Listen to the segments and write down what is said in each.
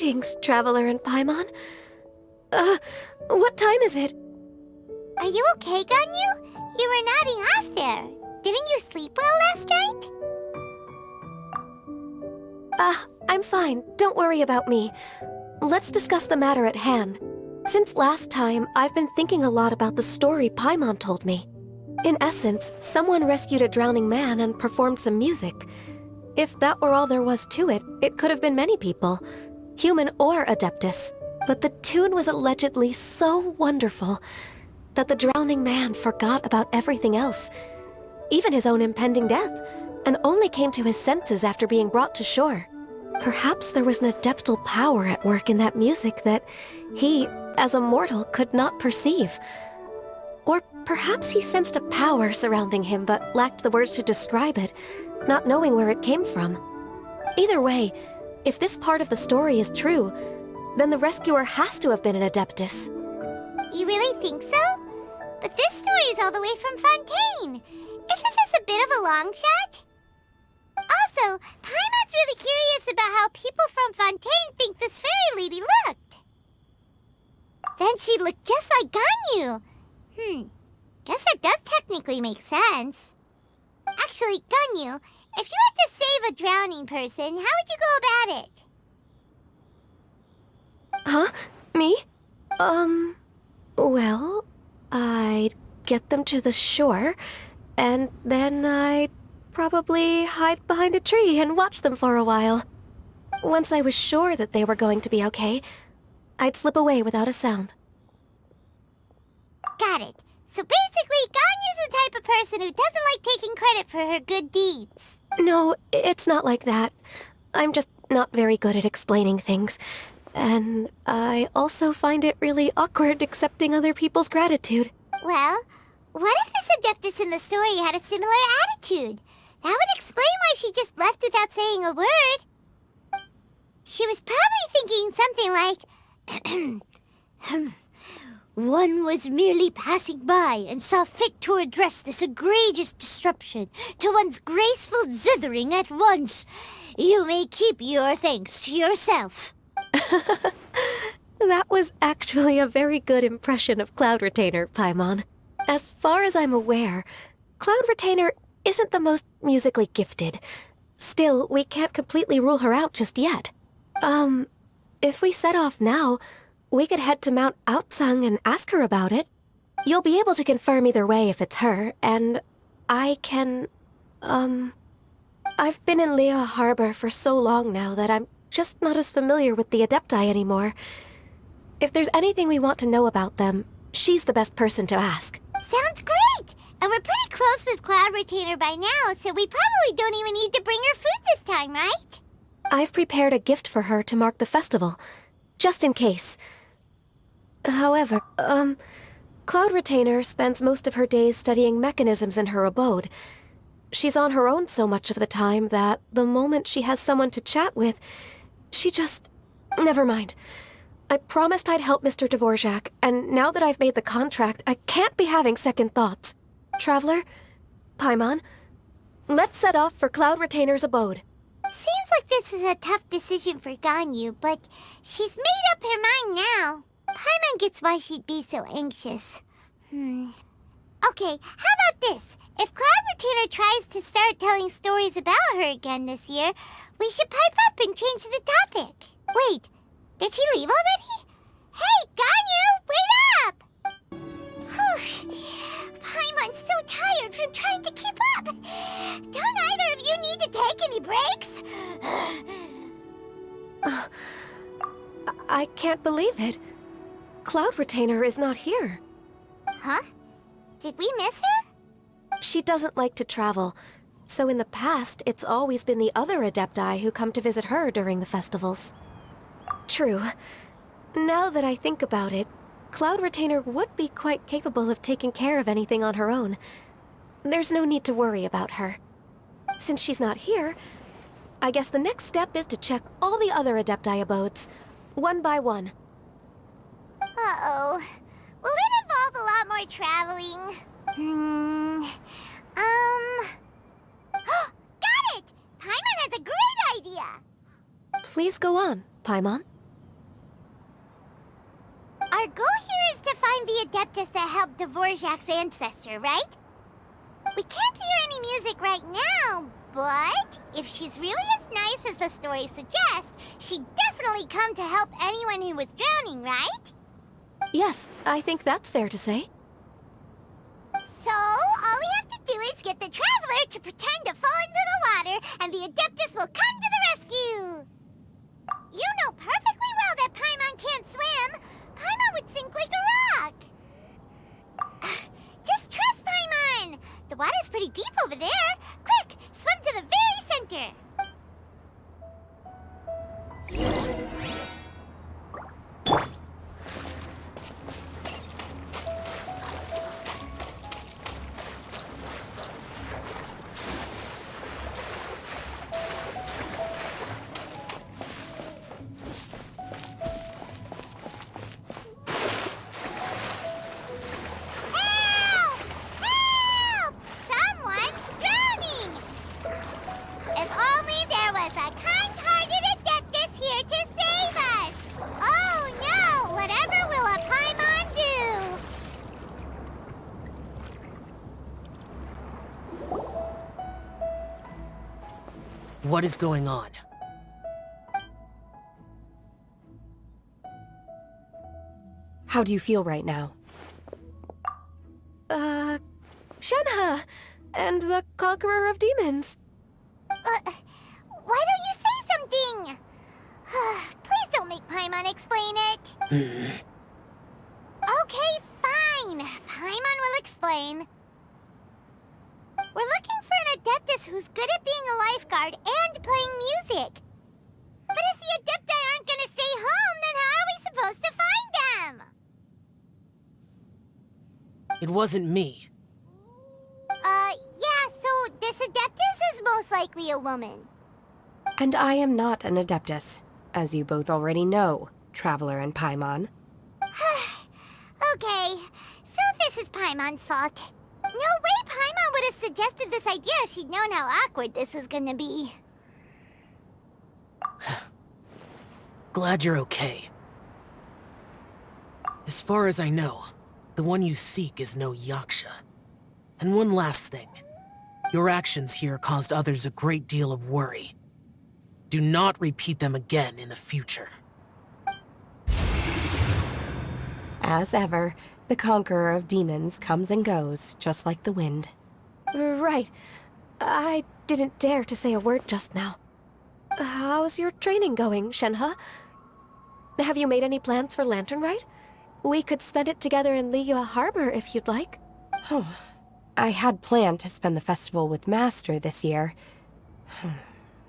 Greetings, Traveler and Paimon. What time is it? Are you okay, Ganyu? You were nodding off there. Didn't you sleep well last night? I'm fine. Don't worry about me. Let's discuss the matter at hand. Since last time, I've been thinking a lot about the story Paimon told me. In essence, someone rescued a drowning man and performed some music. If that were all there was to it, it could have been many people, human or Adeptus. But the tune was allegedly so wonderful that the drowning man forgot about everything else, even his own impending death, and only came to his senses after being brought to shore. Perhaps there was an adeptal power at work in that music that he, as a mortal, could not perceive. Or perhaps he sensed a power surrounding him but lacked the words to describe it, not knowing where it came from. Either way, if this part of the story is true, then the rescuer has to have been an Adeptus. You really think so? But this story is all the way from Fontaine. Isn't this a bit of a long shot? Also, Paimon's really curious about how people from Fontaine think this fairy lady looked. Then she looked just like Ganyu. Guess that does technically make sense. Actually, Ganyu, if you had to save a drowning person, how would you go about it? Huh? Me? Well, I'd get them to the shore, and then I'd probably hide behind a tree and watch them for a while. Once I was sure that they were going to be okay, I'd slip away without a sound. Got it. So basically, Ganyu's the type of person who doesn't like taking credit for her good deeds. No, it's not like that. I'm just not very good at explaining things. And I also find it really awkward accepting other people's gratitude. Well, what if this Adeptus in the story had a similar attitude? That would explain why she just left without saying a word. She was probably thinking something like, one was merely passing by and saw fit to address this egregious disruption to one's graceful zithering at once. You may keep your thanks to yourself. That was actually a very good impression of Cloud Retainer, Paimon. As far as I'm aware, Cloud Retainer isn't the most musically gifted. Still, we can't completely rule her out just yet. If we set off now, we could head to Mount Outsung and ask her about it. You'll be able to confirm either way if it's her, and I can, I've been in Lea Harbor for so long now that I'm just not as familiar with the Adepti anymore. If there's anything we want to know about them, she's the best person to ask. Sounds great! And we're pretty close with Cloud Retainer by now, so we probably don't even need to bring her food this time, right? I've prepared a gift for her to mark the festival, just in case. However, Cloud Retainer spends most of her days studying mechanisms in her abode. She's on her own so much of the time that the moment she has someone to chat with, she just... Never mind. I promised I'd help Mr. Dvorak, and now that I've made the contract, I can't be having second thoughts. Traveler, Paimon, let's set off for Cloud Retainer's abode. Seems like this is a tough decision for Ganyu, but she's made up her mind now. Paimon gets why she'd be so anxious. Okay, how about this? If Cloud Retainer tries to start telling stories about her again this year, we should pipe up and change the topic. Wait, did she leave already? Hey, Ganyu, wait up! Paimon's so tired from trying to keep up. Don't either of you need to take any breaks? I can't believe it. Cloud Retainer is not here. Huh? Did we miss her? She doesn't like to travel, so in the past, it's always been the other Adepti who come to visit her during the festivals. True. Now that I think about it, Cloud Retainer would be quite capable of taking care of anything on her own. There's no need to worry about her. Since she's not here, I guess the next step is to check all the other Adepti abodes, one by one. Uh-oh. Will it involve a lot more traveling? Got it! Paimon has a great idea! Please go on, Paimon. our goal here is to find the Adeptus that helped Dvorak's ancestor, right? We can't hear any music right now, but if she's really as nice as the story suggests, she'd definitely come to help anyone who was drowning, right? Yes, I think that's fair to say. So, all we have to do is get the Traveler to pretend to fall into the water, and the Adeptus will come to the rescue! You know perfectly well that Paimon can't swim! Paimon would sink like a rock! Just trust Paimon! The water's pretty deep over there! Quick, swim to the very center! Help! Help! Someone's drowning! If only there was a kind-hearted Adeptus here to save us! Oh no! Whatever will a Paimon do? What is going on? How do you feel right now? Shenhe! And the Conqueror of Demons. Why don't you say something? Please don't make Paimon explain it. Okay, fine. Paimon will explain. We're looking for an Adeptus who's good at being a lifeguard and playing music. But if the Adepti aren't gonna stay home, then how are we supposed to find them? It wasn't me. Yeah, so this Adeptus is most likely a woman. And I am not an Adeptus, as you both already know, Traveler and Paimon. Okay, so this is Paimon's fault. No way Paimon would have suggested this idea if she'd known how awkward this was gonna be. Glad you're okay. As far as I know, the one you seek is no Yaksha. And one last thing. Your actions here caused others a great deal of worry. Do not repeat them again in the future. As ever, the Conqueror of Demons comes and goes, just like the wind. Right. I didn't dare to say a word just now. How's your training going, Shenhe? Have you made any plans for Lantern Rite? We could spend it together in Liyue Harbor if you'd like. Oh, I had planned to spend the festival with Master this year.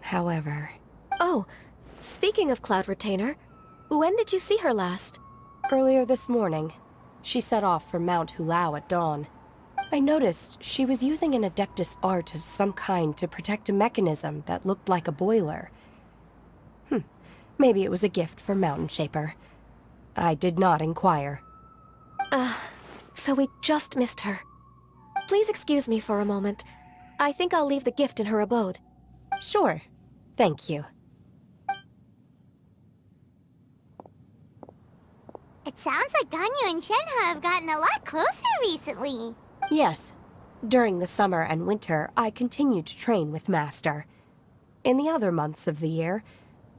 However... Oh, speaking of Cloud Retainer, when did you see her last? Earlier this morning. She set off for Mount Hulao at dawn. I noticed she was using an Adeptus art of some kind to protect a mechanism that looked like a boiler. Maybe it was a gift for Mountain Shaper. I did not inquire. So we just missed her. Please excuse me for a moment. I think I'll leave the gift in her abode. Sure. Thank you. It sounds like Ganyu and Shenhe have gotten a lot closer recently. Yes. During the summer and winter, I continue to train with Master. In the other months of the year,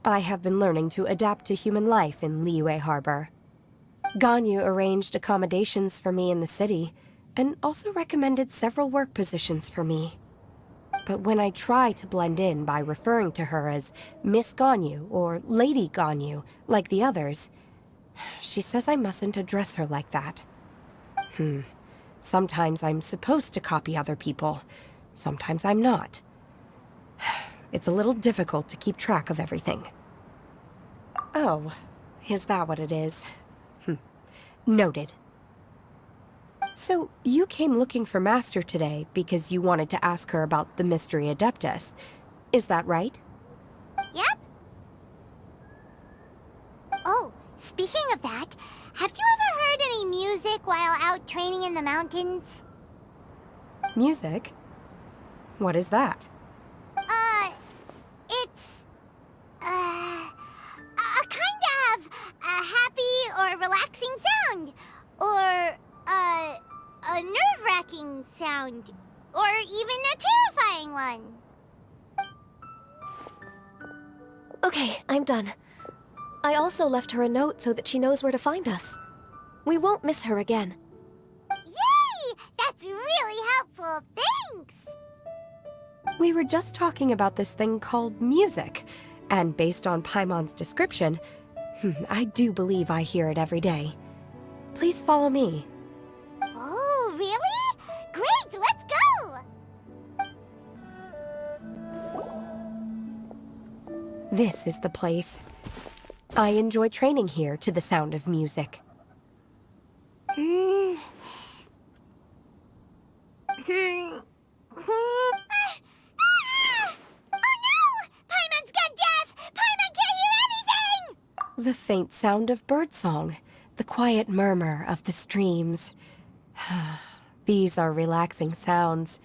I have been learning to adapt to human life in Liyue Harbor. Ganyu arranged accommodations for me in the city, and also recommended several work positions for me. But when I try to blend in by referring to her as Miss Ganyu or Lady Ganyu, like the others, she says I mustn't address her like that. Sometimes I'm supposed to copy other people. Sometimes I'm not. It's a little difficult to keep track of everything. Oh, is that what it is? Noted. So, you came looking for Master today because you wanted to ask her about the Mystery Adeptus. Is that right? Yep. Oh, speaking of that, have you ever heard any music while out training in the mountains? Music? What is that? It's... a kind of a happy or relaxing sound. Or, a nerve-wracking sound. Or even a terrifying one. Okay, I'm done. I also left her a note so that she knows where to find us. We won't miss her again. Yay! That's really helpful. Thanks! We were just talking about this thing called music, and based on Paimon's description, I do believe I hear it every day. Please follow me. Oh, really? Great, let's go! This is the place. I enjoy training here to the sound of music. Oh no! Paimon's got deaf! Paimon can't hear anything! The faint sound of birdsong, the quiet murmur of the streams. These are relaxing sounds.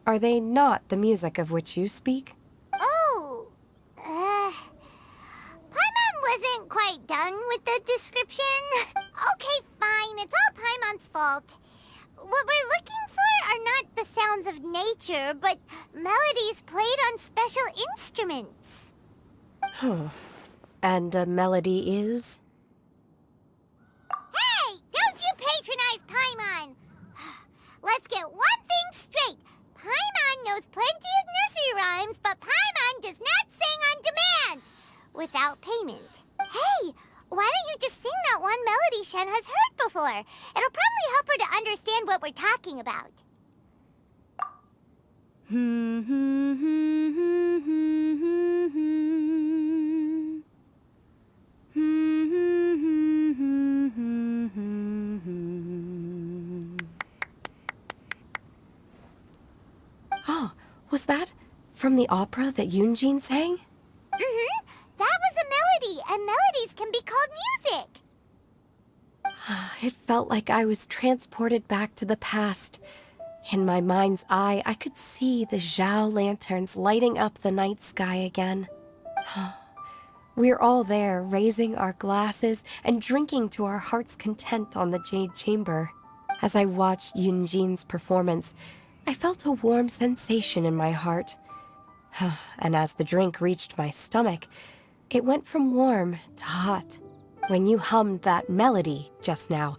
Are they not the music of which you speak? Oh, Paimon wasn't quite done with the description. Okay, fine, it's all Paimon's fault. What we're looking for are not the sounds of nature, but melodies played on special instruments. And a melody is? Hey, don't you patronize Paimon! Let's get one thing straight. Paimon knows plenty of nursery rhymes, but Paimon does not sing on demand without payment. Hey, why don't you just sing that one melody Shen has heard before? It'll probably help her to understand what we're talking about. Oh, was that from the opera that Yunjin sang? That was a melody, and melodies can be called music. It felt like I was transported back to the past. In my mind's eye, I could see the Zhao lanterns lighting up the night sky again. We're all there, raising our glasses and drinking to our heart's content on the Jade Chamber. As I watched Yunjin's performance, I felt a warm sensation in my heart. And as the drink reached my stomach, it went from warm to hot. When you hummed that melody just now,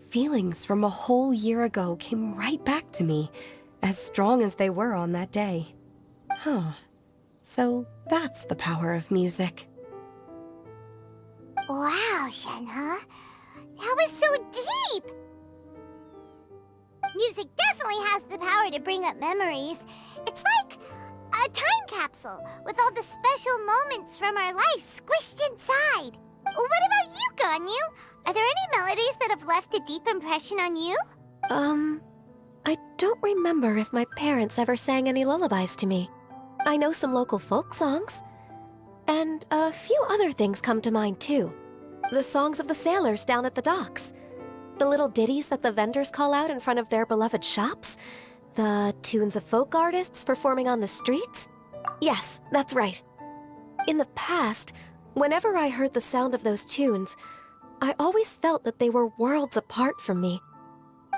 feelings from a whole year ago came right back to me, as strong as they were on that day. So that's the power of music. Wow, Shenhe. That was so deep! Music definitely has the power to bring up memories. It's like a time capsule with all the special moments from our lives squished inside. What about you, Ganyu? Are there any melodies that have left a deep impression on you? I don't remember if my parents ever sang any lullabies to me. I know some local folk songs. And a few other things come to mind, too. The songs of the sailors down at the docks. The little ditties that the vendors call out in front of their beloved shops. The tunes of folk artists performing on the streets. Yes, that's right. In the past, whenever I heard the sound of those tunes, I always felt that they were worlds apart from me.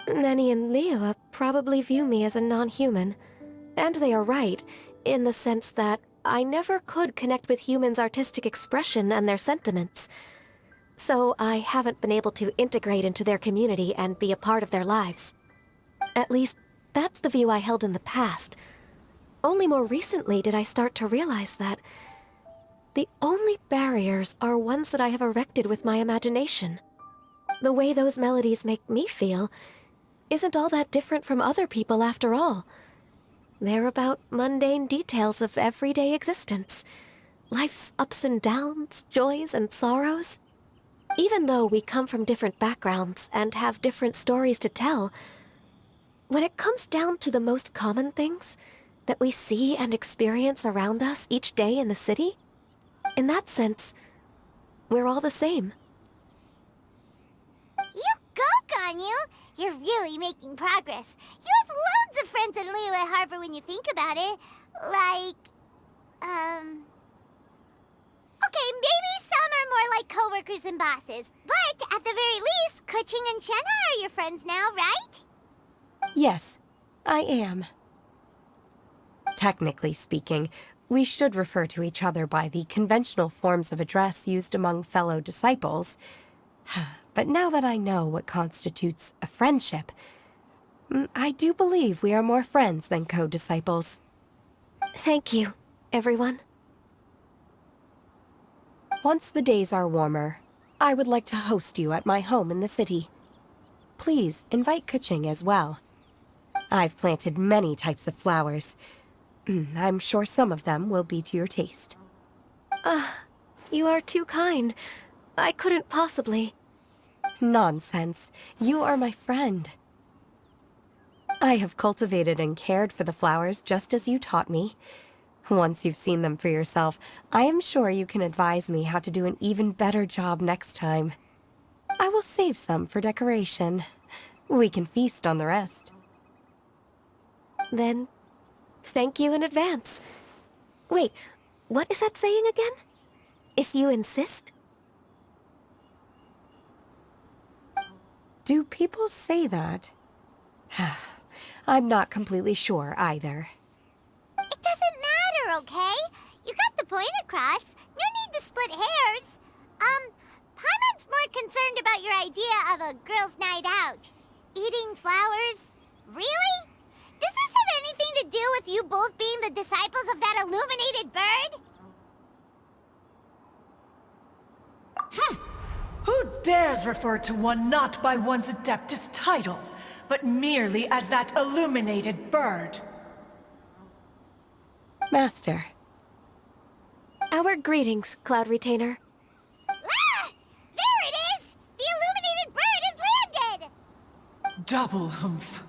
Nenny and Liyue probably view me as a non-human. And they are right, in the sense that I never could connect with humans' artistic expression and their sentiments. So I haven't been able to integrate into their community and be a part of their lives. At least, that's the view I held in the past. Only more recently did I start to realize that the only barriers are ones that I have erected with my imagination. The way those melodies make me feel isn't all that different from other people after all. They're about mundane details of everyday existence. Life's ups and downs, joys and sorrows. Even though we come from different backgrounds and have different stories to tell, when it comes down to the most common things that we see and experience around us each day in the city, in that sense, we're all the same. You go, Ganyu! You're really making progress. You have loads of friends in Liyue Harbor when you think about it. Like, okay, maybe some are more like workers and bosses. But at the very least, Kuching and Shenna are your friends now, right? Yes, I am. Technically speaking, we should refer to each other by the conventional forms of address used among fellow disciples. But now that I know what constitutes a friendship, I do believe we are more friends than co-disciples. Thank you, everyone. Once the days are warmer, I would like to host you at my home in the city. Please invite Kuching as well. I've planted many types of flowers. I'm sure some of them will be to your taste. You are too kind. I couldn't possibly. Nonsense. You are my friend. I have cultivated and cared for the flowers just as you taught me. Once you've seen them for yourself, I am sure you can advise me how to do an even better job next time. I will save some for decoration. We can feast on the rest. Then, thank you in advance. Wait, what is that saying again? If you insist? Do people say that? I'm not completely sure either. It doesn't matter, okay? You got the point across. No need to split hairs. Paimon's more concerned about your idea of a girls' night out. Eating flowers? Really? Does this have anything to do with you both being the disciples of that illuminated bird? Who dares refer to one not by one's Adeptus title, but merely as that illuminated bird? Master. Our greetings, Cloud Retainer. Ah! There it is! The illuminated bird has landed! Double humph.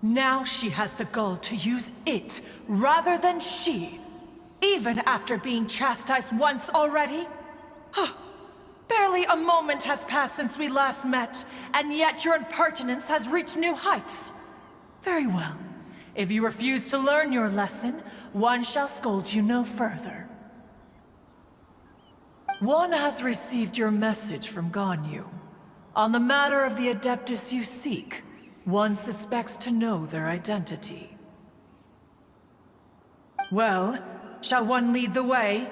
Now she has the gall to use it rather than she, even after being chastised once already? Barely a moment has passed since we last met, and yet your impertinence has reached new heights. Very well. If you refuse to learn your lesson, one shall scold you no further. One has received your message from Ganyu. On the matter of the Adeptus you seek, one suspects to know their identity. Well, shall one lead the way?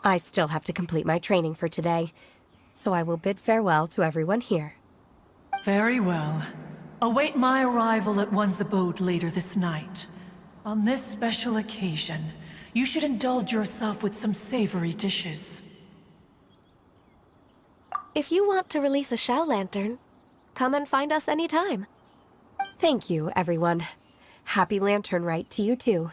I still have to complete my training for today, so I will bid farewell to everyone here. Very well. Await my arrival at one's abode later this night. On this special occasion, you should indulge yourself with some savory dishes. If you want to release a Shao Lantern, come and find us anytime. Thank you, everyone. Happy Lantern Rite to you too.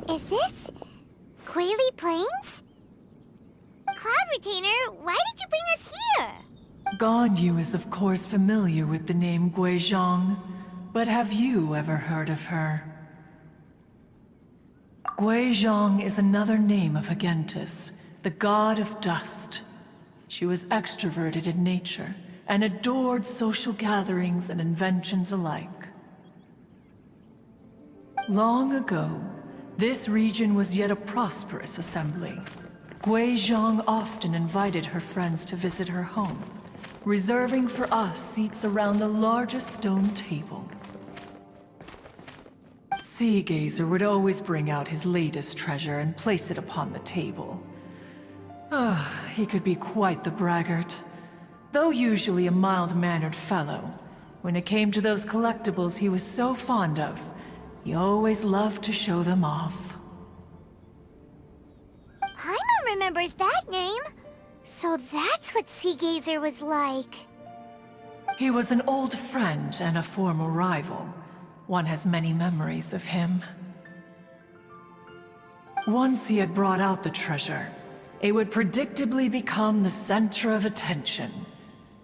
Is this Quaily Plains? Cloud Retainer, why did you bring us here? Ganyu is of course familiar with the name Guizhong, but have you ever heard of her? Guizhong is another name of Agentis, the god of dust. She was extroverted in nature and adored social gatherings and inventions alike. Long ago, this region was yet a prosperous assembly. Guizhong often invited her friends to visit her home, reserving for us seats around the largest stone table. Sea Gazer would always bring out his latest treasure and place it upon the table. He could be quite the braggart. Though usually a mild-mannered fellow, when it came to those collectibles he was so fond of, he always loved to show them off. Paimon remembers that name. So that's what Sea Gazer was like. He was an old friend and a former rival. One has many memories of him. Once he had brought out the treasure, it would predictably become the center of attention.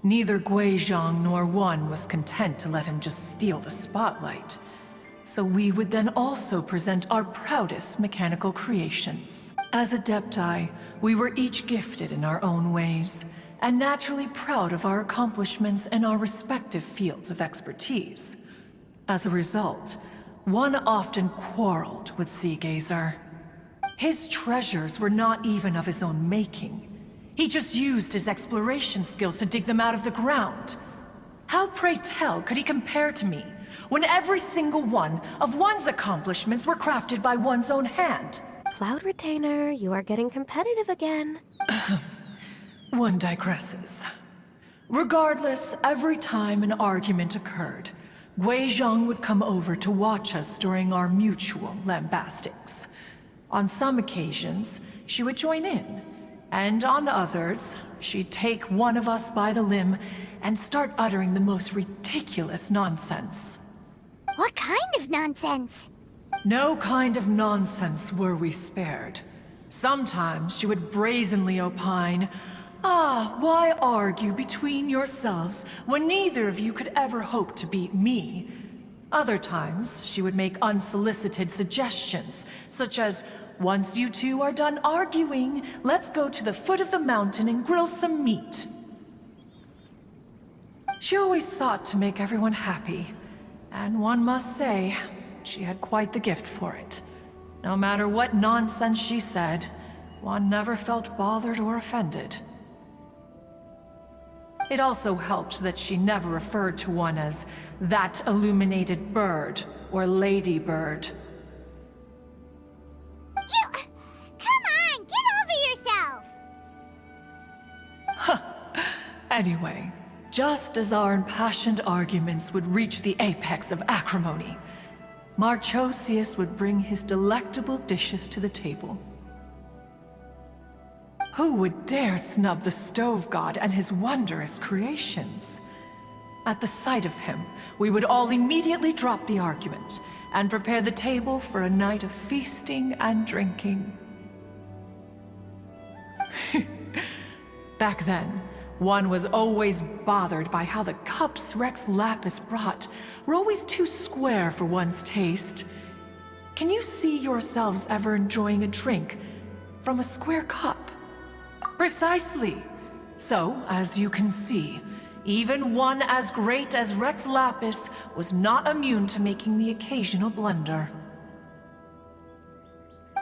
Neither Guizhong nor one was content to let him just steal the spotlight. So we would then also present our proudest mechanical creations. As Adepti, we were each gifted in our own ways, and naturally proud of our accomplishments in our respective fields of expertise. As a result, one often quarreled with Seagazer. His treasures were not even of his own making. He just used his exploration skills to dig them out of the ground. How, pray tell, could he compare to me, when every single one of one's accomplishments were crafted by one's own hand? Cloud Retainer, you are getting competitive again. One digresses. Regardless, every time an argument occurred, Guizhong would come over to watch us during our mutual lambastics. On some occasions, she would join in, and on others, she'd take one of us by the limb and start uttering the most ridiculous nonsense. What kind of nonsense? No kind of nonsense were we spared. Sometimes she would brazenly opine, why argue between yourselves when neither of you could ever hope to beat me? Other times, she would make unsolicited suggestions, such as, once you two are done arguing, let's go to the foot of the mountain and grill some meat. She always sought to make everyone happy, and one must say, she had quite the gift for it. No matter what nonsense she said, one never felt bothered or offended. It also helped that she never referred to one as that illuminated bird or lady bird. Come on, get over yourself! Anyway, just as our impassioned arguments would reach the apex of acrimony, Marchosius would bring his delectable dishes to the table. Who would dare snub the stove god and his wondrous creations? At the sight of him, we would all immediately drop the argument and prepare the table for a night of feasting and drinking. Back then, one was always bothered by how the cups Rex Lapis brought were always too square for one's taste. Can you see yourselves ever enjoying a drink from a square cup? Precisely. So, as you can see, even one as great as Rex Lapis was not immune to making the occasional blunder.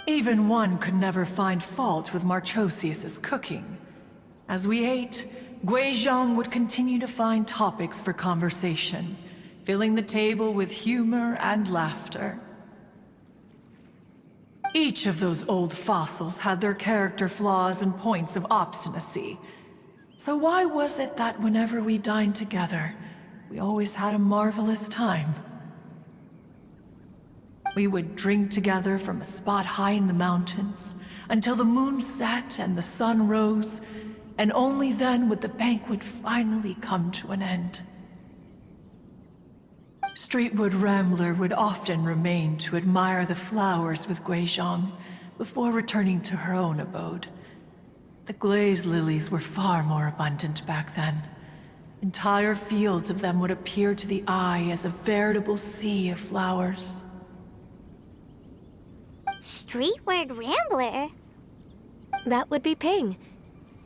Even one could never find fault with Marchosius's cooking. As we ate, Guizhong would continue to find topics for conversation, filling the table with humor and laughter. Each of those old fossils had their character flaws and points of obstinacy. So why was it that whenever we dined together, we always had a marvelous time? We would drink together from a spot high in the mountains, until the moon set and the sun rose, and only then would the banquet finally come to an end. Streetwood Rambler would often remain to admire the flowers with Guizhong before returning to her own abode. The glaze lilies were far more abundant back then. Entire fields of them would appear to the eye as a veritable sea of flowers. Streetward Rambler? That would be Ping.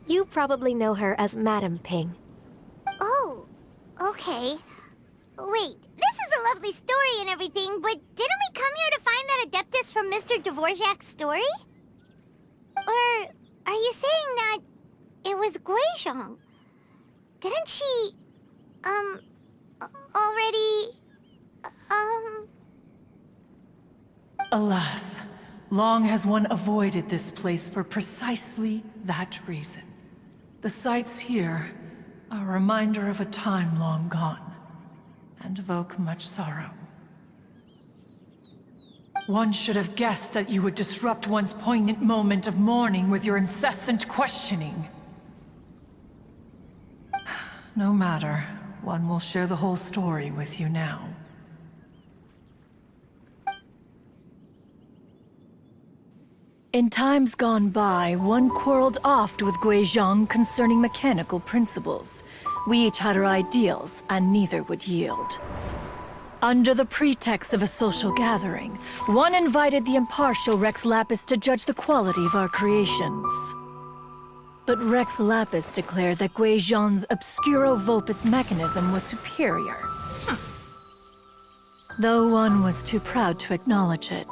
You probably know her as Madam Ping. Oh, okay. Wait, this is a lovely story and everything, but didn't we come here to find that Adeptus from Mr. Dvorak's story? Or are you saying that it was Guizhong? Didn't she, already, Alas, long has one avoided this place for precisely that reason. The sights here are a reminder of a time long gone, and evoke much sorrow. One should have guessed that you would disrupt one's poignant moment of mourning with your incessant questioning. No matter, one will share the whole story with you now. In times gone by, one quarreled oft with Guizhong concerning mechanical principles. We each had our ideals, and neither would yield. Under the pretext of a social gathering, one invited the impartial Rex Lapis to judge the quality of our creations. But Rex Lapis declared that Gui Zhang's Obscuro Vulpus mechanism was superior. Though one was too proud to acknowledge it,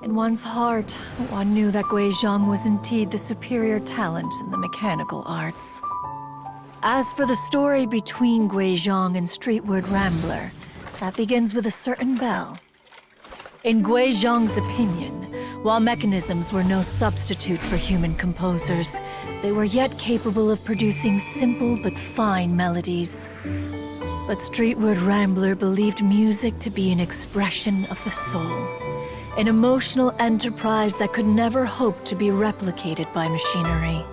in one's heart, one knew that Gui Zhang was indeed the superior talent in the mechanical arts. As for the story between Gui Zhang and Streetward Rambler, that begins with a certain bell. In Gui Zhang's opinion, while mechanisms were no substitute for human composers, they were yet capable of producing simple but fine melodies. But Streetward Rambler believed music to be an expression of the soul, an emotional enterprise that could never hope to be replicated by machinery.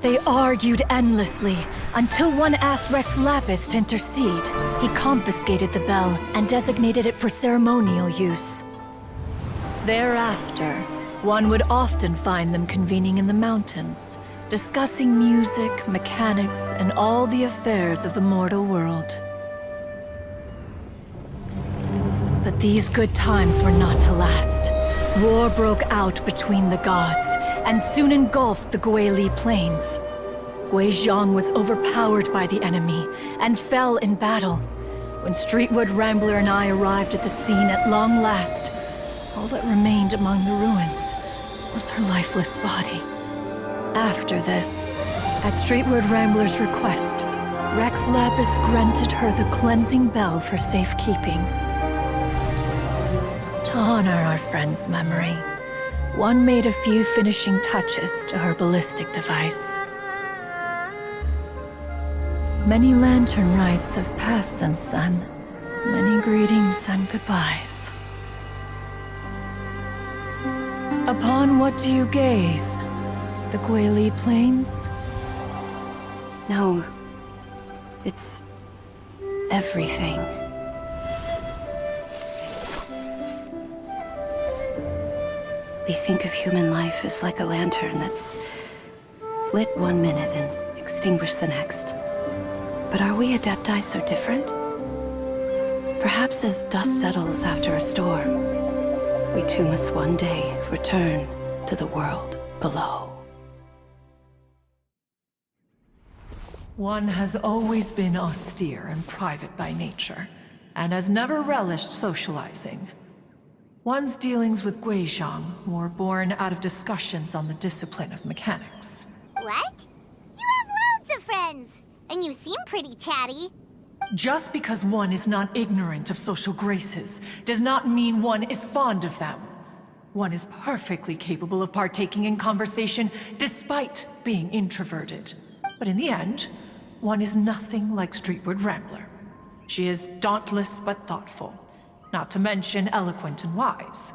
They argued endlessly, until one asked Rex Lapis to intercede. He confiscated the bell and designated it for ceremonial use. Thereafter, one would often find them convening in the mountains, discussing music, mechanics, and all the affairs of the mortal world. But these good times were not to last. War broke out between the gods, and soon engulfed the Guili Plains. Gui Zhang was overpowered by the enemy, and fell in battle. When Streetward Rambler and I arrived at the scene at long last, all that remained among the ruins was her lifeless body. After this, at Streetward Rambler's request, Rex Lapis granted her the cleansing bell for safekeeping. To honor our friend's memory, one made a few finishing touches to her ballistic device. Many lantern rites have passed since then. Many greetings and goodbyes. Upon what do you gaze? The Guili Plains? No. It's everything. We think of human life as like a lantern that's lit one minute and extinguished the next. But are we Adepti so different? Perhaps as dust settles after a storm, we too must one day return to the world below. One has always been austere and private by nature, and has never relished socializing. One's dealings with Gui Zhang were born out of discussions on the discipline of mechanics. What? You have loads of friends, and you seem pretty chatty. Just because one is not ignorant of social graces does not mean one is fond of them. One is perfectly capable of partaking in conversation despite being introverted. But in the end, one is nothing like Streetward Rambler. She is dauntless but thoughtful, not to mention eloquent and wise.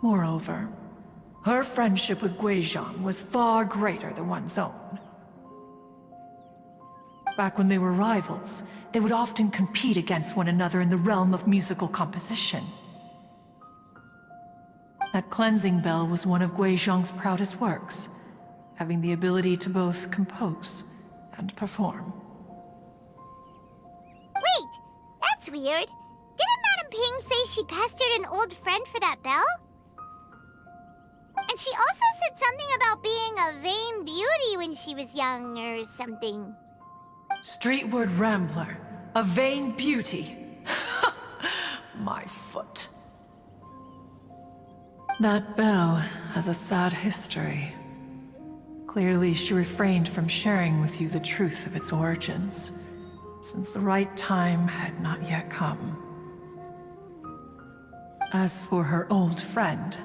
Moreover, her friendship with Gui Zhang was far greater than one's own. Back when they were rivals, they would often compete against one another in the realm of musical composition. That cleansing bell was one of Gui Zhang's proudest works, having the ability to both compose and perform. Wait, that's weird. Didn't Madame Ping say she pestered an old friend for that bell? And she also said something about being a vain beauty when she was young or something. Streetward Rambler, a vain beauty. My foot. That bell has a sad history. Clearly, she refrained from sharing with you the truth of its origins, since the right time had not yet come. As for her old friend,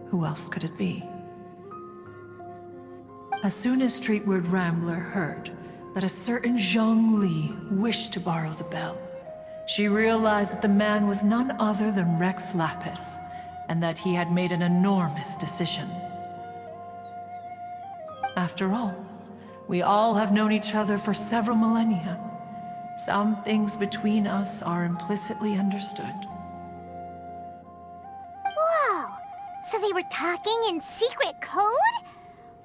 who else could it be? As soon as Streetward Rambler heard that a certain Zhang Li wished to borrow the bell, she realized that the man was none other than Rex Lapis, and that he had made an enormous decision. After all, we all have known each other for several millennia. Some things between us are implicitly understood. Whoa! So they were talking in secret code?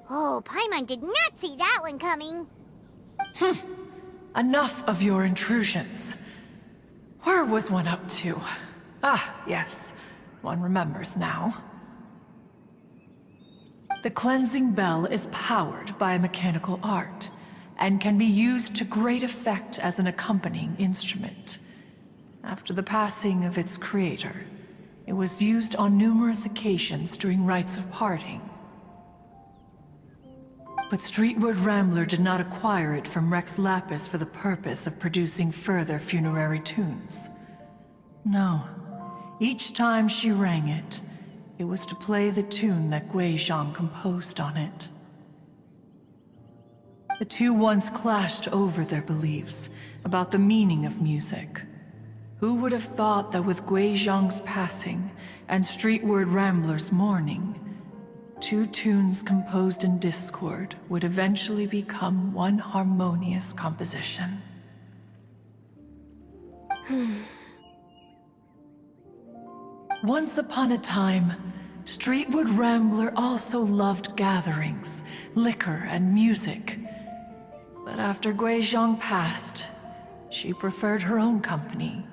Oh, Paimon did not see that one coming. Enough of your intrusions. Where Where was one up to? Ah, yes. One remembers now. The cleansing bell is powered by a mechanical art, and can be used to great effect as an accompanying instrument. After the passing of its creator, it was used on numerous occasions during rites of parting. But Streetwood Rambler did not acquire it from Rex Lapis for the purpose of producing further funerary tunes. No. Each time she rang it, it was to play the tune that Guizhong composed on it. The two once clashed over their beliefs about the meaning of music. Who would have thought that with Guizhong's passing and Streetward Rambler's mourning, two tunes composed in discord would eventually become one harmonious composition? Once upon a time, Streetwood Rambler also loved gatherings, liquor, and music. But after Guizhong passed, she preferred her own company.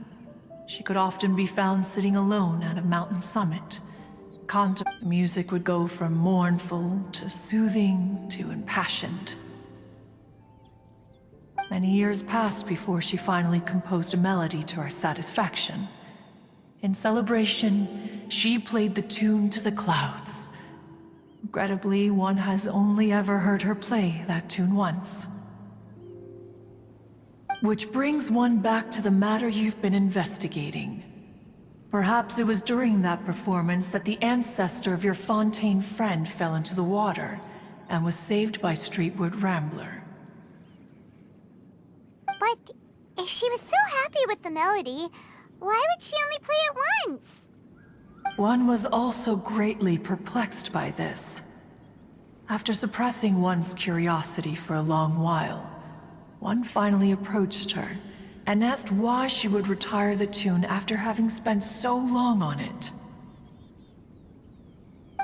She could often be found sitting alone at a mountain summit. The music would go from mournful to soothing to impassioned. Many years passed before she finally composed a melody to her satisfaction. In celebration, she played the tune to the clouds. Regrettably, one has only ever heard her play that tune once. Which brings one back to the matter you've been investigating. Perhaps it was during that performance that the ancestor of your Fontaine friend fell into the water and was saved by Streetwood Rambler. But if she was so happy with the melody, why would she only play it once? One was also greatly perplexed by this. After suppressing one's curiosity for a long while, one finally approached her and asked why she would retire the tune after having spent so long on it.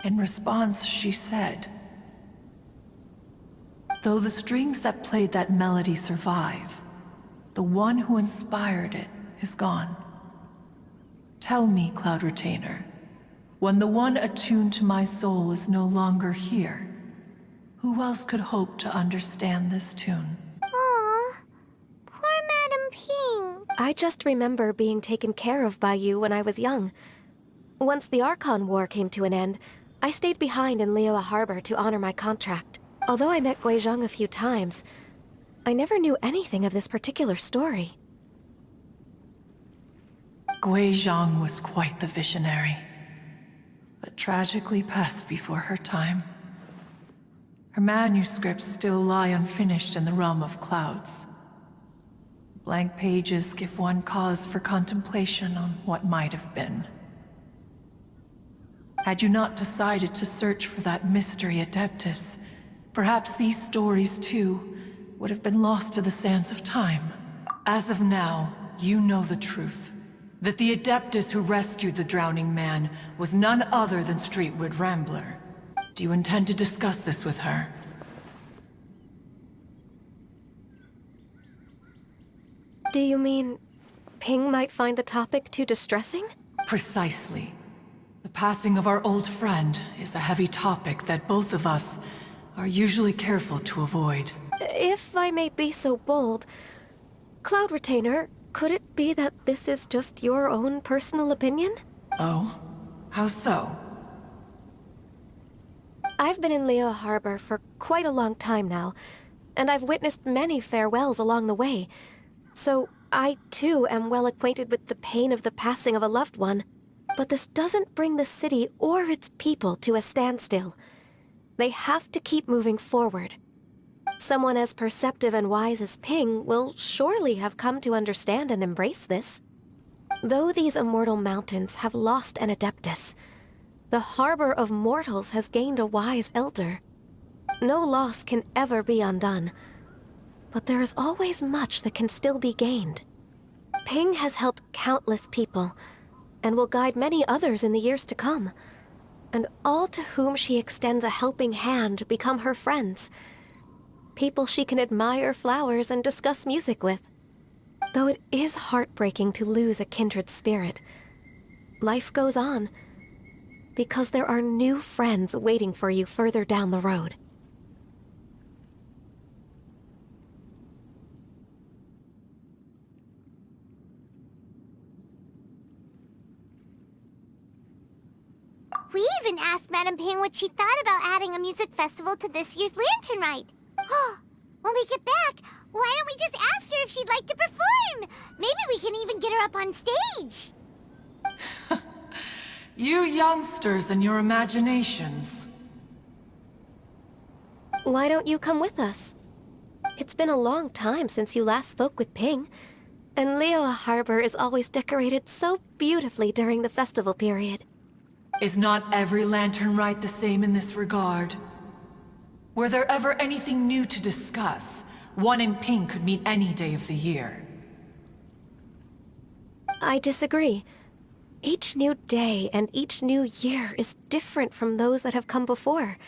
In response, she said, "Though the strings that played that melody survive, the one who inspired it is gone. Tell me, Cloud Retainer, when the one attuned to my soul is no longer here, who else could hope to understand this tune?" Aw, poor Madam Ping. I just remember being taken care of by you when I was young. Once the Archon War came to an end, I stayed behind in Liyue Harbor to honor my contract. Although I met Guizhong a few times, I never knew anything of this particular story. Guizhong was quite the visionary, but tragically passed before her time. Her manuscripts still lie unfinished in the realm of clouds. Blank pages give one cause for contemplation on what might have been. Had you not decided to search for that mystery Adeptus, perhaps these stories too would have been lost to the sands of time. As of now, you know the truth. That the Adeptus who rescued the drowning man was none other than Streetwood Rambler. Do you intend to discuss this with her? Do you mean Ping might find the topic too distressing? Precisely. The passing of our old friend is a heavy topic that both of us are usually careful to avoid. If I may be so bold, Cloud Retainer, could it be that this is just your own personal opinion? Oh? How so? I've been in Liyue Harbor for quite a long time now, and I've witnessed many farewells along the way, so I too am well acquainted with the pain of the passing of a loved one. But this doesn't bring the city or its people to a standstill. They have to keep moving forward. Someone as perceptive and wise as Ping will surely have come to understand and embrace this. Though these immortal mountains have lost an Adeptus, the harbor of mortals has gained a wise elder. No loss can ever be undone, but there is always much that can still be gained. Ping has helped countless people, and will guide many others in the years to come. And all to whom she extends a helping hand become her friends. People she can admire flowers and discuss music with. Though it is heartbreaking to lose a kindred spirit, life goes on, because there are new friends waiting for you further down the road. We even asked Madame Ping what she thought about adding a music festival to this year's Lantern Rite. Oh, when we get back, why don't we just ask her if she'd like to perform? Maybe we can even get her up on stage. You youngsters and your imaginations. Why don't you come with us? It's been a long time since you last spoke with Ping, and Liyue Harbor is always decorated so beautifully during the festival period. Is not every Lantern Rite the same in this regard? Were there ever anything new to discuss? One in Ping could meet any day of the year. I disagree. Each new day and each new year is different from those that have come before.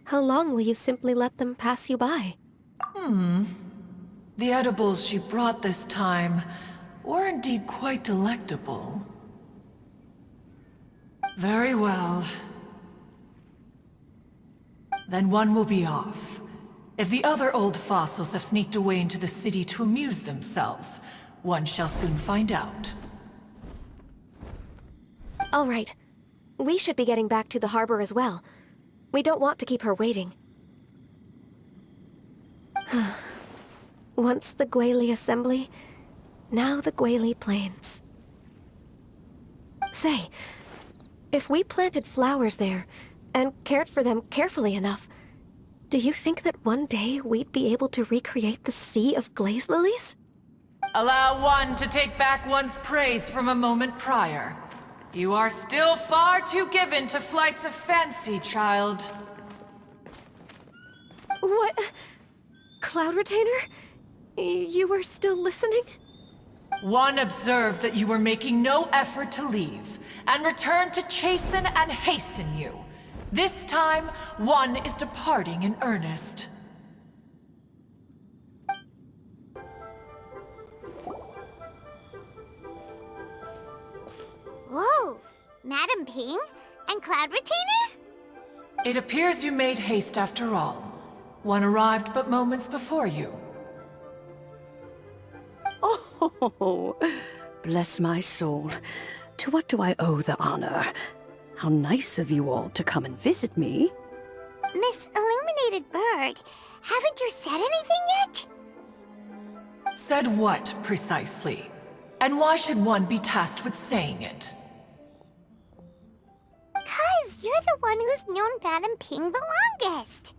How long will you simply let them pass you by? The edibles she brought this time were indeed quite delectable. Very well. Then one will be off. If the other old fossils have sneaked away into the city to amuse themselves, one shall soon find out. All right. We should be getting back to the harbor as well. We don't want to keep her waiting. Once the Guili Assembly, now the Guili Plains. Say, if we planted flowers there, and cared for them carefully enough, do you think that one day we'd be able to recreate the Sea of Glaze Lilies? Allow one to take back one's praise from a moment prior. You are still far too given to flights of fancy, child. What? Cloud Retainer? You were still listening? One observed that you were making no effort to leave, and returned to chasten and hasten you. This time, one is departing in earnest. Whoa, Madame Ping and Cloud Retainer? It appears you made haste after all. One arrived but moments before you. Oh, bless my soul. To what do I owe the honor? How nice of you all to come and visit me. Miss Illuminated Bird, haven't you said anything yet? Said what, precisely? And why should one be tasked with saying it? 'Cause you're the one who's known Madame Ping the longest.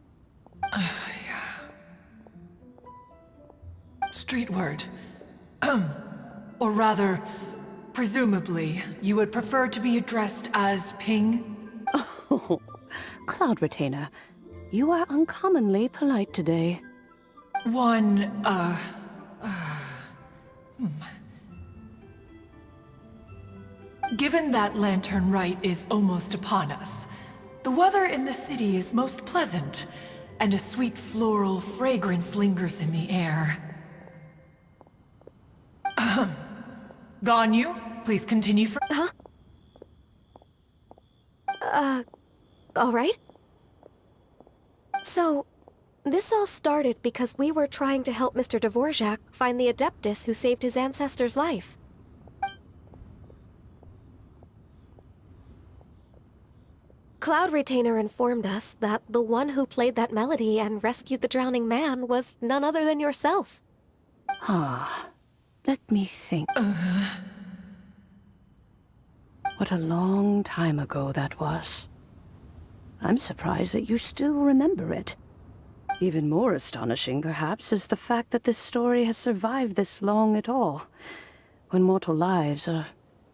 Street word. Or rather, presumably, you would prefer to be addressed as Ping? Oh, Cloud Retainer, you are uncommonly polite today. Given that Lantern Rite is almost upon us, the weather in the city is most pleasant, and a sweet floral fragrance lingers in the air. Ganyu, please continue for— All right. So, this all started because we were trying to help Mr. Dvorak find the Adeptus who saved his ancestor's life. Cloud Retainer informed us that the one who played that melody and rescued the drowning man was none other than yourself. Let me think. What a long time ago that was. I'm surprised that you still remember it. Even more astonishing, perhaps, is the fact that this story has survived this long at all, when mortal lives are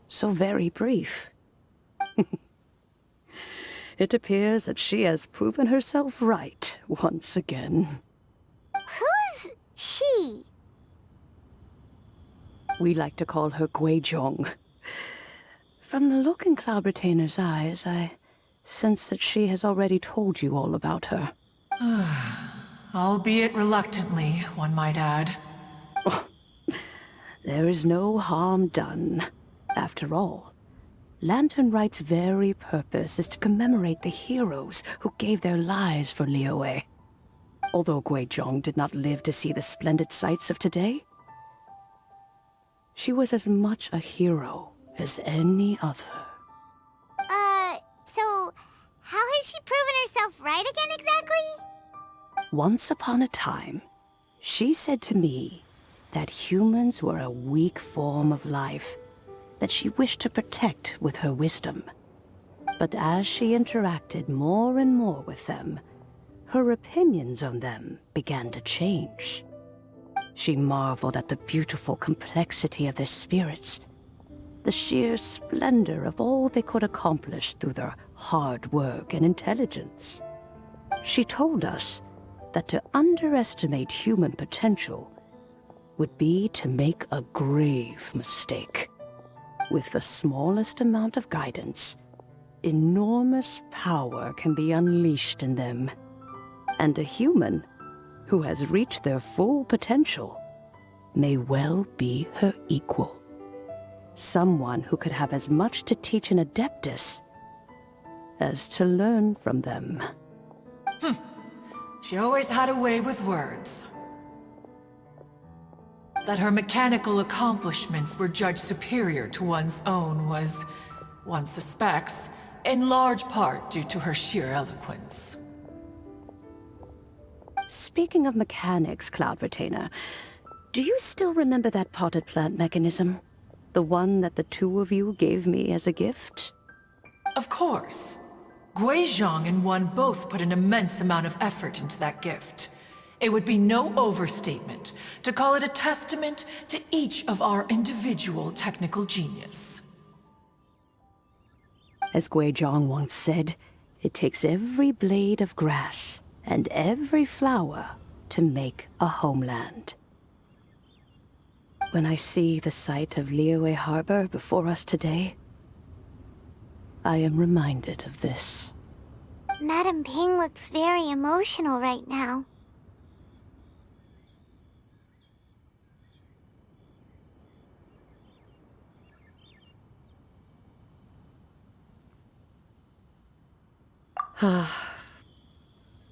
so very brief. It appears that she has proven herself right once again. Who's she? We like to call her Guizhong. From the look in Cloud Retainer's eyes, I sense that she has already told you all about her. Albeit reluctantly, one might add. there is no harm done. After all, Lantern Rite's very purpose is to commemorate the heroes who gave their lives for Liyue. Although Guizhong did not live to see the splendid sights of today, she was as much a hero as any other. So how has she proven herself right again exactly? Once upon a time, she said to me that humans were a weak form of life that she wished to protect with her wisdom. But as she interacted more and more with them, her opinions on them began to change. She marveled at the beautiful complexity of their spirits, the sheer splendor of all they could accomplish through their hard work and intelligence. She told us that to underestimate human potential would be to make a grave mistake. With the smallest amount of guidance, enormous power can be unleashed in them. And a human who has reached their full potential may well be her equal. Someone who could have as much to teach an adeptus as to learn from them. She always had a way with words. That her mechanical accomplishments were judged superior to one's own was, one suspects, in large part due to her sheer eloquence. Speaking of mechanics, Cloud Retainer, do you still remember that potted plant mechanism? The one that the two of you gave me as a gift? Of course. Guizhong and one both put an immense amount of effort into that gift. It would be no overstatement to call it a testament to each of our individual technical genius. As Guizhong once said, it takes every blade of grass and every flower to make a homeland. When I see the sight of Liyue Harbor before us today, I am reminded of this. Madam Ping looks very emotional right now.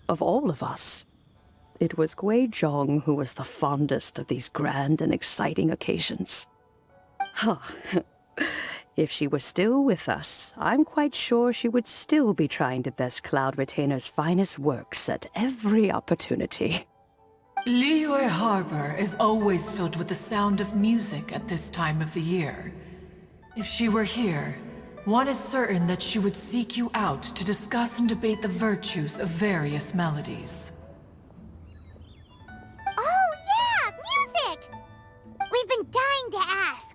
Of all of us, it was Guizhong who was the fondest of these grand and exciting occasions. If she were still with us, I'm quite sure she would still be trying to best Cloud Retainer's finest works at every opportunity. Liyue Harbor is always filled with the sound of music at this time of the year. If she were here, one is certain that she would seek you out to discuss and debate the virtues of various melodies. Oh yeah, music! We've been dying to ask.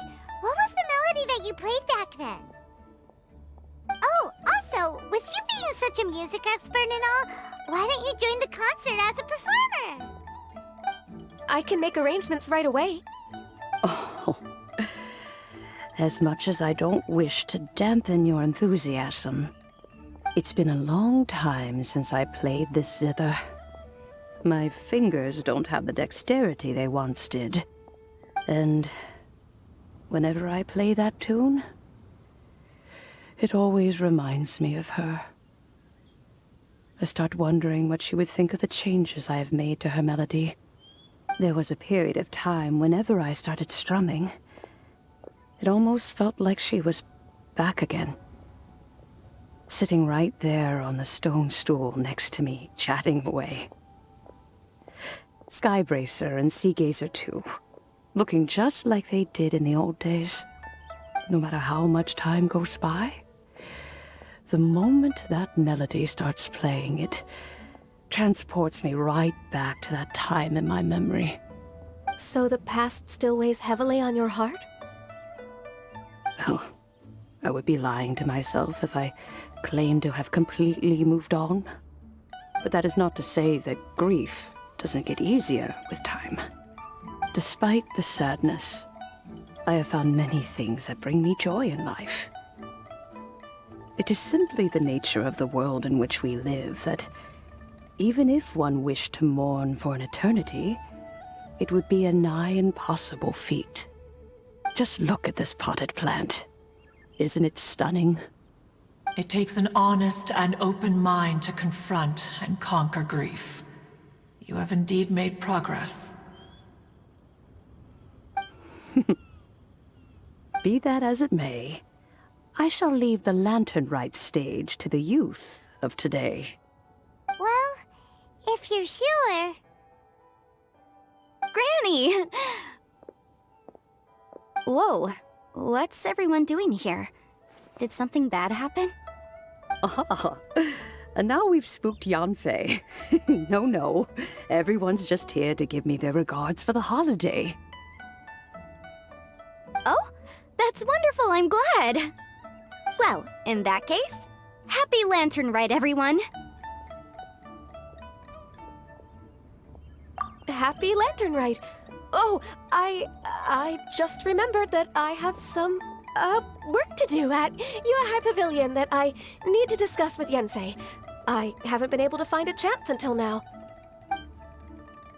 What was the melody that you played back then? Oh, also, with you being such a music expert and all, why don't you join the concert as a performer? I can make arrangements right away. Oh, as much as I don't wish to dampen your enthusiasm, it's been a long time since I played this zither. My fingers don't have the dexterity they once did. And whenever I play that tune, it always reminds me of her. I start wondering what she would think of the changes I have made to her melody. There was a period of time whenever I started strumming, it almost felt like she was back again. Sitting right there on the stone stool next to me, chatting away. Skybracer and Seagazer too, looking just like they did in the old days. No matter how much time goes by, the moment that melody starts playing, it transports me right back to that time in my memory. So the past still weighs heavily on your heart? Well, I would be lying to myself if I claimed to have completely moved on. But that is not to say that grief doesn't get easier with time. Despite the sadness, I have found many things that bring me joy in life. It is simply the nature of the world in which we live that even if one wished to mourn for an eternity, it would be a nigh impossible feat. Just look at this potted plant. Isn't it stunning? It takes an honest and open mind to confront and conquer grief. You have indeed made progress. Be that as it may, I shall leave the lantern rite stage to the youth of today. Well, if you're sure. Granny! Whoa, what's everyone doing here? Did something bad happen? Ah, and now we've spooked Yanfei. No, everyone's just here to give me their regards for the holiday. Oh, that's wonderful, I'm glad! Well, in that case, happy Lantern Rite, everyone! Happy Lantern Rite. Oh, I just remembered that I have some, work to do at Yuehai Pavilion that I need to discuss with Yanfei. I haven't been able to find a chance until now.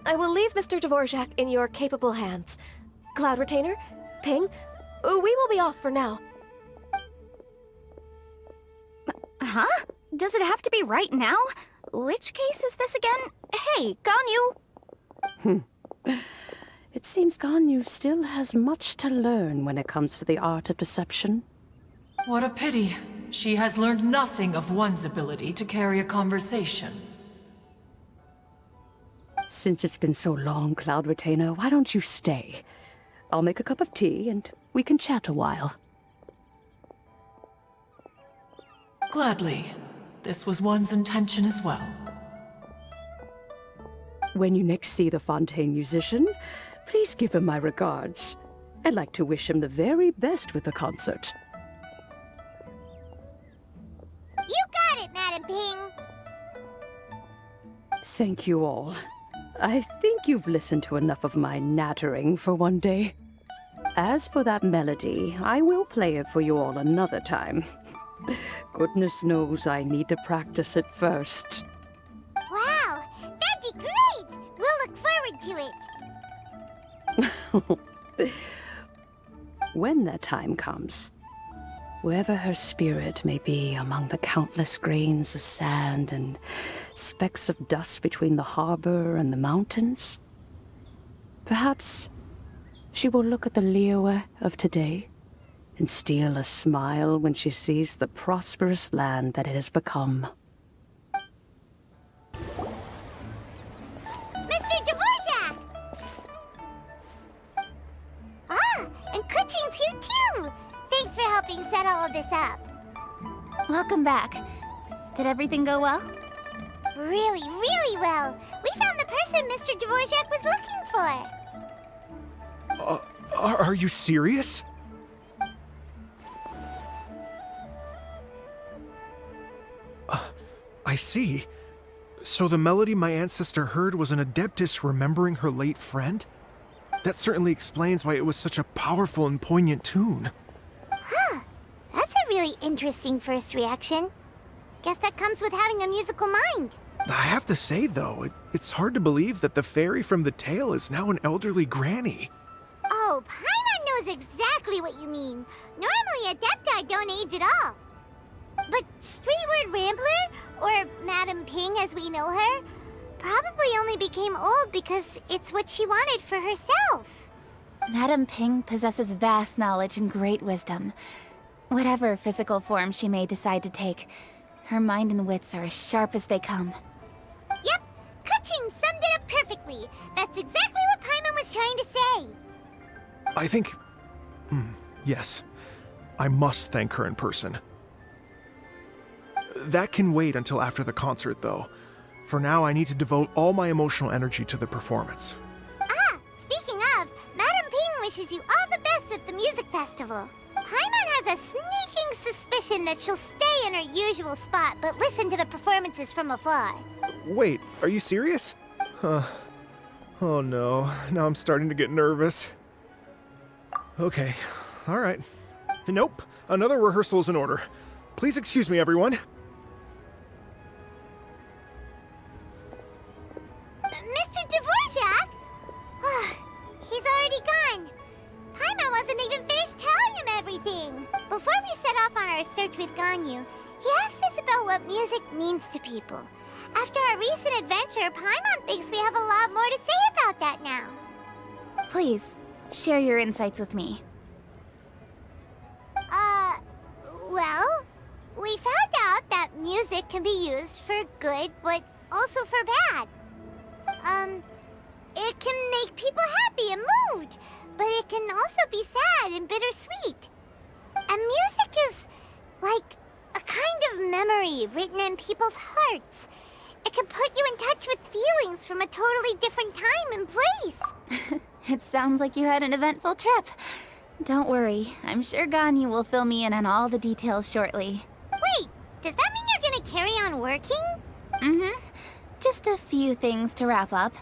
I will leave Mr. Dvorak in your capable hands. Cloud Retainer, Ping, we will be off for now. Huh? Does it have to be right now? Which case is this again? Hey, Ganyu! It seems Ganyu still has much to learn when it comes to the art of deception. What a pity. She has learned nothing of one's ability to carry a conversation. Since it's been so long, Cloud Retainer, why don't you stay? I'll make a cup of tea and we can chat a while. Gladly. This was one's intention as well. When you next see the Fontaine musician, please give him my regards. I'd like to wish him the very best with the concert. You got it, Madam Ping. Thank you all. I think you've listened to enough of my nattering for one day. As for that melody, I will play it for you all another time. Goodness knows I need to practice it first. Wow, that'd be great. We'll look forward to it. When that time comes, wherever her spirit may be among the countless grains of sand and specks of dust between the harbor and the mountains, perhaps she will look at the Liyue of today and steal a smile when she sees the prosperous land that it has become. Mr. Dvorak! Ah, and Kuchin's here too! Thanks for helping set all of this up. Welcome back. Did everything go well? Really, really well. We found the person Mr. Dvorak was looking for. Are you serious? I see. So the melody my ancestor heard was an adeptus remembering her late friend? That certainly explains why it was such a powerful and poignant tune. Huh. That's a really interesting first reaction. Guess that comes with having a musical mind. I have to say, though, it's hard to believe that the fairy from the tale is now an elderly granny. Oh, Paimon knows exactly what you mean. Normally, Adepti don't age at all. But Streetward Rambler, or Madam Ping as we know her, probably only became old because it's what she wanted for herself. Madam Ping possesses vast knowledge and great wisdom. Whatever physical form she may decide to take, her mind and wits are as sharp as they come. Yep, Kuching summed it up perfectly. That's exactly what Paimon was trying to say. I think... yes. I must thank her in person. That can wait until after the concert, though. For now, I need to devote all my emotional energy to the performance. Ah, speaking of, Madam Ping wishes you all the best at the music festival. Paimon has a sneaking suspicion that she'll stay in her usual spot but listen to the performances from afar. Wait, are you serious? Oh no, now I'm starting to get nervous. Okay, alright. Nope, another rehearsal is in order. Please excuse me, everyone. Mr. Dvorak? He's already gone. Paimon wasn't even finished search with Ganyu, he asked us about what music means to people. After our recent adventure, Paimon thinks we have a lot more to say about that now. Please, share your insights with me. Well, we found out that music can be used for good, but also for bad. It can make people happy and moved, but it can also be sad and bittersweet. And music is like a kind of memory written in people's hearts. It can put you in touch with feelings from a totally different time and place. It sounds like you had an eventful trip. Don't worry, I'm sure Ganyu will fill me in on all the details shortly. Wait, does that mean you're gonna carry on working? Mm-hmm. Just a few things to wrap up.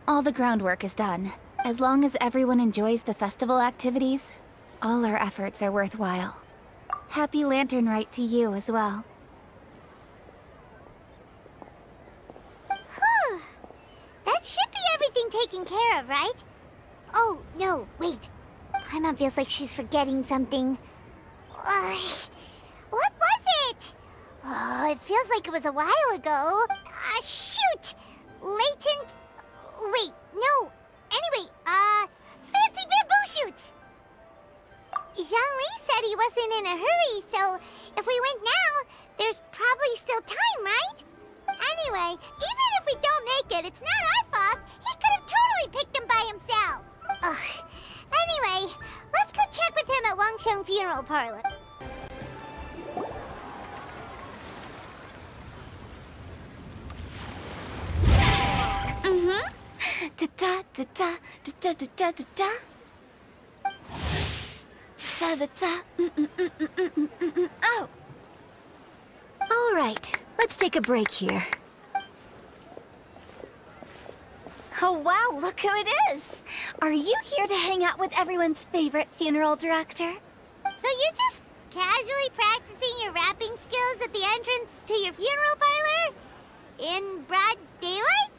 All the groundwork is done. As long as everyone enjoys the festival activities, all our efforts are worthwhile. Happy Lantern Rite to you as well. Whew. That should be everything taken care of, right? Oh, no, wait. Paimon feels like she's forgetting something. What was it? Oh, it feels like it was a while ago. Shoot! Latent... Wait, no. Anyway, fancy bamboo shoots! Zhangli said he wasn't in a hurry, so if we went now, there's probably still time, right? Anyway, even if we don't make it, it's not our fault. He could have totally picked them by himself. Ugh. Anyway, let's go check with him at Wangsheng Funeral Parlor. Mm-hmm. Da-da-da-da, da-da-da-da-da-da. Da-da-da, oh. All right, let's take a break here. Oh wow, look who it is! Are you here to hang out with everyone's favorite funeral director? So you're just casually practicing your rapping skills at the entrance to your funeral parlor? In broad daylight?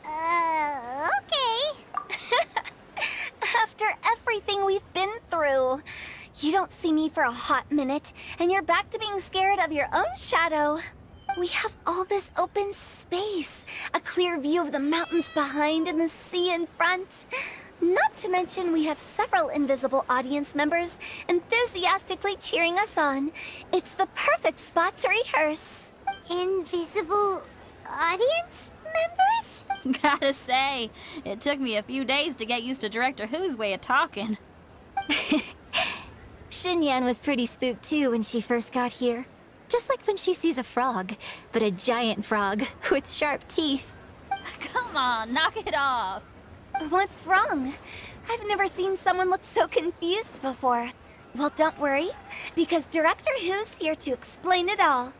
Okay. After everything we've been through, you don't see me for a hot minute, and you're back to being scared of your own shadow. We have all this open space, a clear view of the mountains behind and the sea in front. Not to mention we have several invisible audience members enthusiastically cheering us on. It's the perfect spot to rehearse. Invisible audience members? Gotta say, it took me a few days to get used to Director Who's way of talking. Xinyan was pretty spooked too when she first got here. Just like when she sees a frog, but a giant frog with sharp teeth. Come on, knock it off. What's wrong? I've never seen someone look so confused before. Well, don't worry, because Director Who's here to explain it all.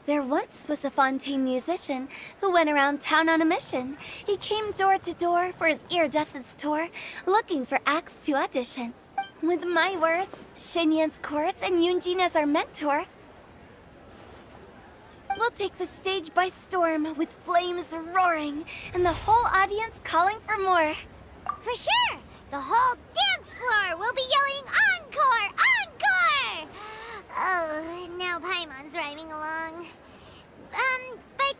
There once was a Fontaine musician who went around town on a mission. He came door to door for his iridescence tour, looking for acts to audition. With my words, Xinyan's chords, and Yunjin as our mentor, we'll take the stage by storm with flames roaring and the whole audience calling for more. For sure! The whole dance floor will be yelling encore! Encore! Oh, now Paimon's rhyming along. But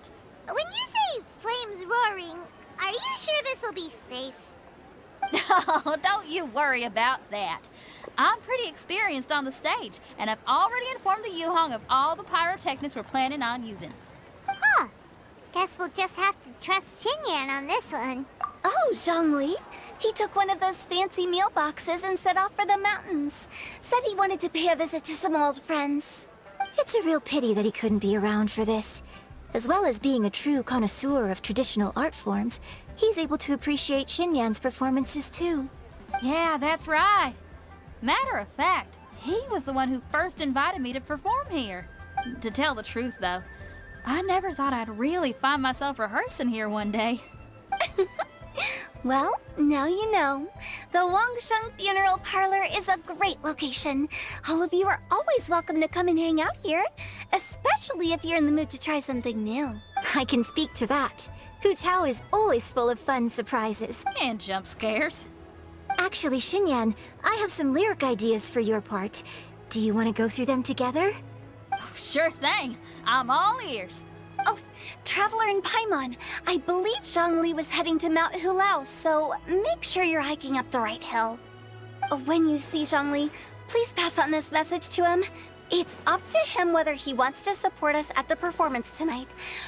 when you say flames roaring, are you sure this will be safe? No, don't you worry about that. I'm pretty experienced on the stage, and I've already informed the Yuhong of all the pyrotechnics we're planning on using. Huh. Guess we'll just have to trust Xinyan on this one. Oh, Zhongli. He took one of those fancy meal boxes and set off for the mountains. Said he wanted to pay a visit to some old friends. It's a real pity that he couldn't be around for this. As well as being a true connoisseur of traditional art forms, he's able to appreciate Xinyan's performances too. Yeah, that's right. Matter of fact, he was the one who first invited me to perform here. To tell the truth, though, I never thought I'd really find myself rehearsing here one day. Well, now you know. The Wangsheng Funeral Parlor is a great location. All of you are always welcome to come and hang out here, especially if you're in the mood to try something new. I can speak to that. Hu Tao is always full of fun surprises. And jump scares. Actually, Xinyan, I have some lyric ideas for your part. Do you want to go through them together? Oh, sure thing. I'm all ears. Oh, Traveler in Paimon. I believe Zhongli was heading to Mount Hulao, so make sure you're hiking up the right hill. When you see Zhongli, please pass on this message to him. It's up to him whether he wants to support us at the performance tonight,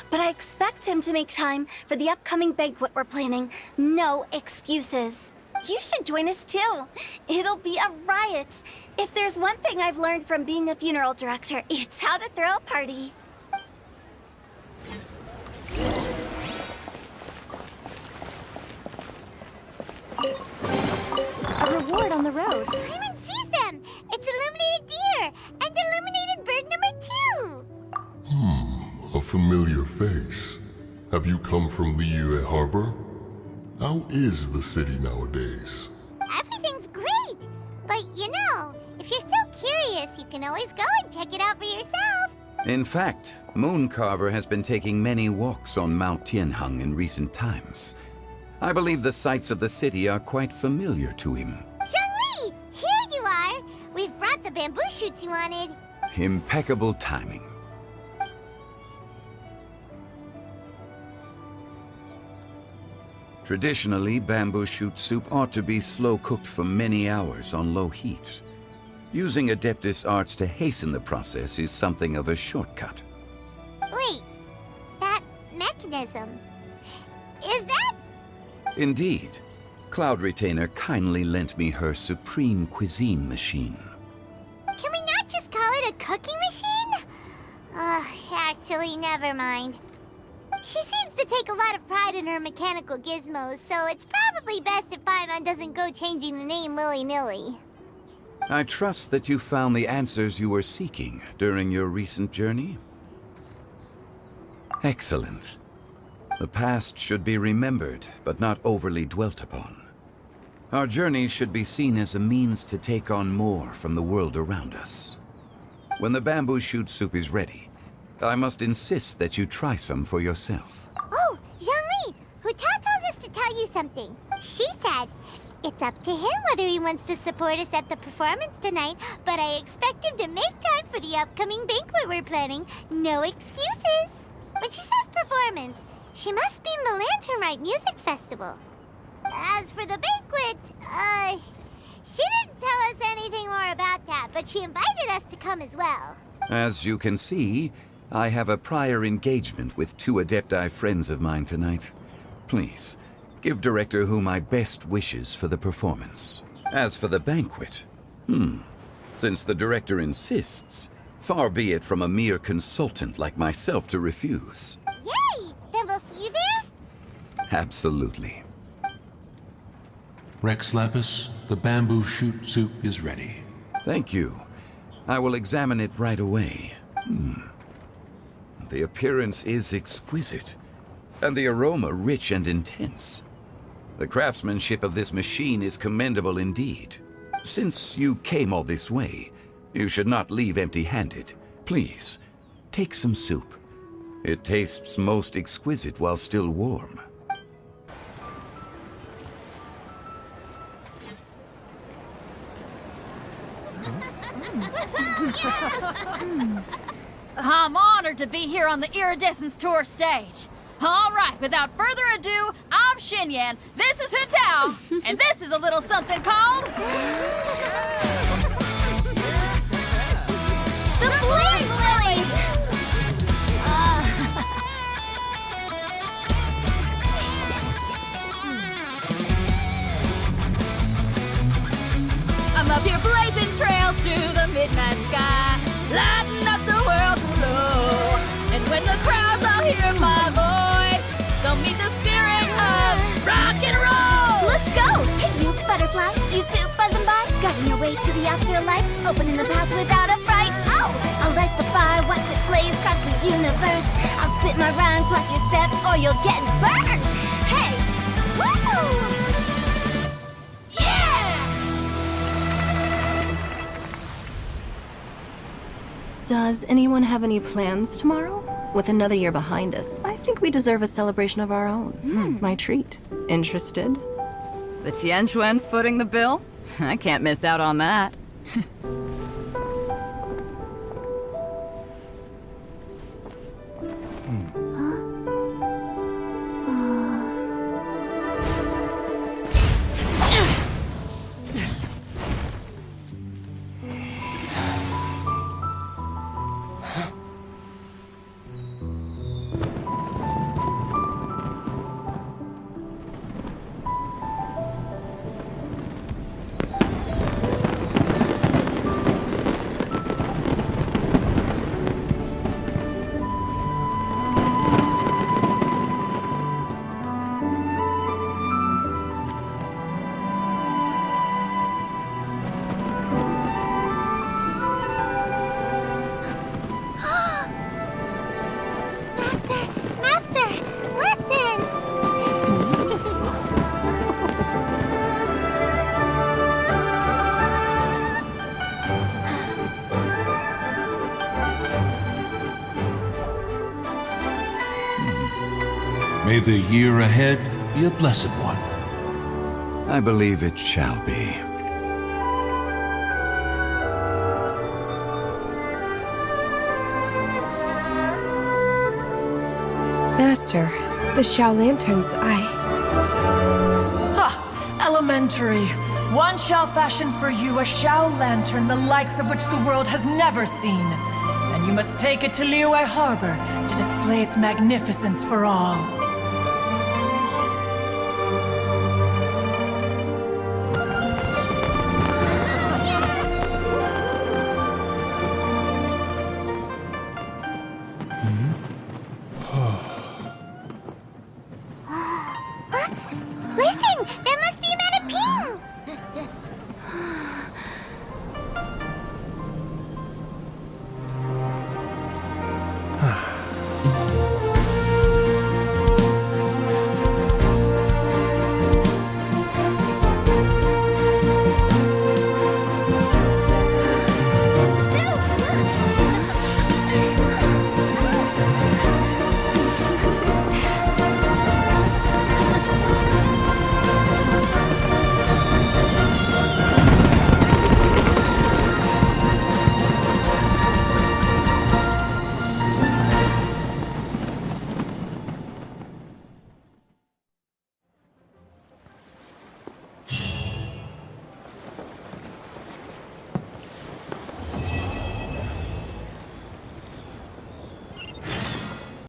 but I expect him to make time for the upcoming banquet we're planning. No excuses. You should join us too. It'll be a riot. If there's one thing I've learned from being a funeral director, it's how to throw a party. A reward on the road. Paimon sees them! It's illuminated deer! And illuminated bird number 2! A familiar face. Have you come from Liyue Harbor? How is the city nowadays? Everything's great! But you know, if you're so curious, you can always go and check it out for yourself. In fact, Mooncarver has been taking many walks on Mount Tianheng in recent times. I believe the sights of the city are quite familiar to him. Zhongli! Here you are! We've brought the bamboo shoots you wanted. Impeccable timing. Traditionally, bamboo shoot soup ought to be slow-cooked for many hours on low heat. Using Adeptus arts to hasten the process is something of a shortcut. Wait, that mechanism... is that... Indeed. Cloud Retainer kindly lent me her supreme cuisine machine. Can we not just call it a cooking machine? Actually, never mind. She seems to take a lot of pride in her mechanical gizmos, so it's probably best if Paimon doesn't go changing the name willy-nilly. I trust that you found the answers you were seeking during your recent journey. Excellent. The past should be remembered, but not overly dwelt upon. Our journey should be seen as a means to take on more from the world around us. When the bamboo shoot soup is ready, I must insist that you try some for yourself. Oh, Zhongli! Huta told us to tell you something. She said, it's up to him whether he wants to support us at the performance tonight, but I expect him to make time for the upcoming banquet we're planning. No excuses! When she says performance, she must mean the Lantern Rite Music Festival. As for the banquet, she didn't tell us anything more about that, but she invited us to come as well. As you can see, I have a prior engagement with 2 Adepti friends of mine tonight. Please, give Director Hu my best wishes for the performance. As for the banquet, since the Director insists, far be it from a mere consultant like myself to refuse. Yay! Then we'll see you there? Absolutely. Rex Lapis, the bamboo shoot soup is ready. Thank you. I will examine it right away. The appearance is exquisite, and the aroma rich and intense. The craftsmanship of this machine is commendable indeed. Since you came all this way, you should not leave empty-handed. Please, take some soup. It tastes most exquisite while still warm. I'm honored to be here on the Iridescence Tour stage. All right, without further ado, I'm Xinyan, this is Hutao, and this is a little something called... The Blaze Lilies! I'm up here blazing trails through the midnight sky, lighting up the world below. And when the crowds all hear my voice, they'll meet the spirit of rock and roll. Let's go! Hey, you butterfly, you two buzzing by, guiding your way to the afterlife, opening the path without a fright. Oh! I'll light the fire, watch it blaze across the universe. I'll spit my rhymes, watch your step, or you'll get burned. Hey! Woo! Does anyone have any plans tomorrow? With another year behind us, I think we deserve a celebration of our own. My treat. Interested? The Tianquan footing the bill? I can't miss out on that. May the year ahead be a blessed one. I believe it shall be. Master, the Xiao Lanterns, Elementary. One shall fashion for you a Xiao Lantern the likes of which the world has never seen. And you must take it to Liyue Harbor to display its magnificence for all.